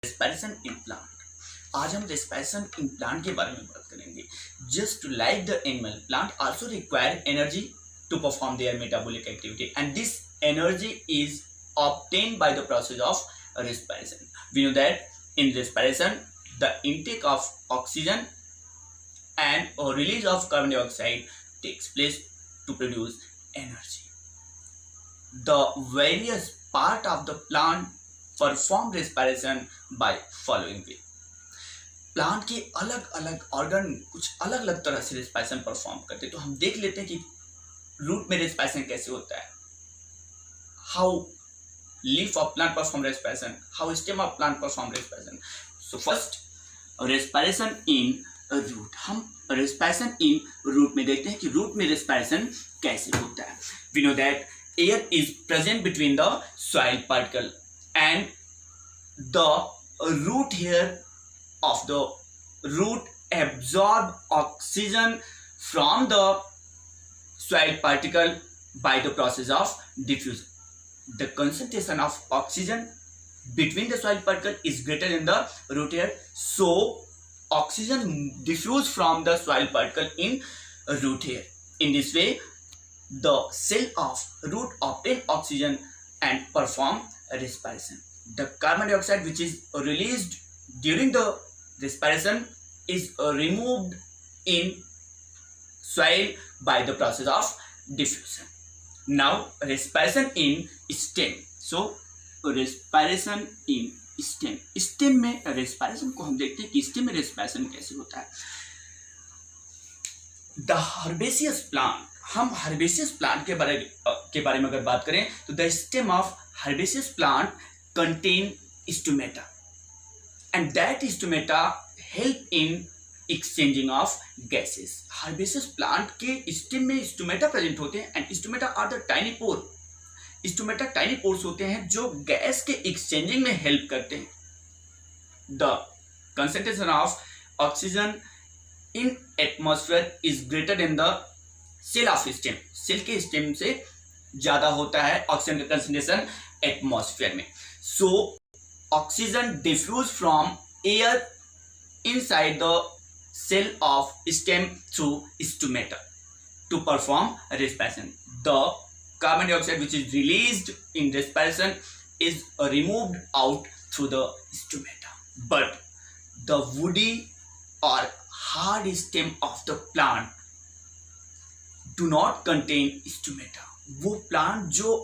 Respiration in plant. आज हम respiration in plant के बारे में बात करेंगे। Just like the animal, plant also require energy to perform their metabolic activity and this energy is obtained by the process of respiration. We know that in respiration the intake of oxygen and release of carbon dioxide takes place to produce energy. The various part of the plant perform respiration by following way. Plant के अलग अलग organ कुछ अलग अलग तरह से respiration perform करते हैं। तो हम देख लेते हैं कि रूट में रेस्पिरेशन कैसे होता है, how leaf of plant perform respiration, how stem of plant perform respiration. So first respiration in root, हम respiration in root में देखते हैं कि root में respiration कैसे होता है। We know that air is present between the soil particle and the root hair of the root absorb oxygen from the soil particle by the process of diffusion. The concentration of oxygen between the soil particle is greater in the root hair, so oxygen diffuse from the soil particle in root hair. In this way, the cell of root obtain oxygen and perform respiration. The carbon dioxide which is released during the respiration is removed in soil by the process of diffusion. Now respiration in stem. So respiration in stem. Stem में respiration को हम देखते हैं कि stem में respiration कैसे होता है। The herbaceous plant, हम herbaceous plant के बारे में अगर बात करें तो the stem of herbaceous plant contain stomata and that stomata help in exchanging of gases. Herbaceous plant के स्टेम में स्टोमेटा प्रेजेंट होते हैं and stomata are the tiny pore. Stomata tiny pores होते हैं जो गैस के एक्सचेंजिंग में help करते हैं। The concentration of oxygen in atmosphere is greater in the cell of stem. Cell के स्टेम से ज्यादा होता है ऑक्सीजन का कंसंट्रेशन एटमॉस्फेयर में। So oxygen diffuse from air inside the cell of stem through stomata to perform respiration. The carbon dioxide which is released in respiration is removed out through the stomata. But the woody or hard stem of the plant do not contain stomata. वो plant जो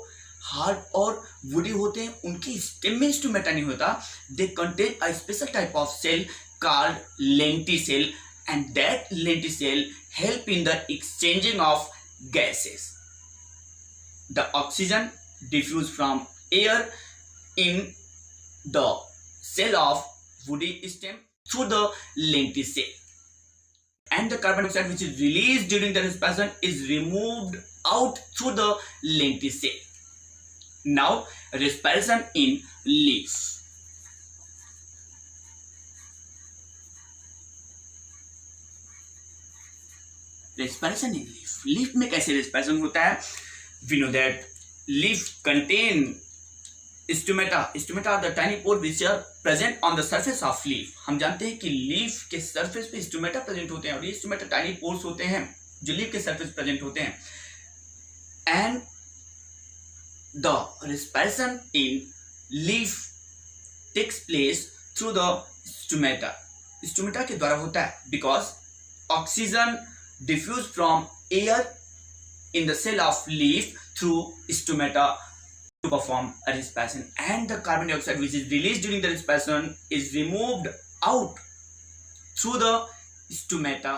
hard और woody होते हैं उनके stem में stomata नहीं होता। They contain a special type of cell called lenticell and that lenticell help in the exchanging of gases. The oxygen diffuse from air in the cell of woody stem through the lenticell and the carbon dioxide which is released during the respiration is removed out through the lenticell. Now respiration in leaf. Respiration in leaf. Leaf में कैसे respiration होता है? We know that leaf contain stomata. Stomata are the tiny pore which are present on the surface of leaf. हम जानते हैं कि leaf के surface पे स्टोमेटा प्रेजेंट होते हैं और ये स्टोमेटा टाइनी पोर्स होते हैं जो लीफ के सरफेस प्रेजेंट होते हैं। And the respiration in leaf takes place through the stomata. Stomata के द्वारा होता है because oxygen diffuse from air in the cell of leaf through stomata to perform a respiration and the carbon dioxide which is released during the respiration is removed out through the stomata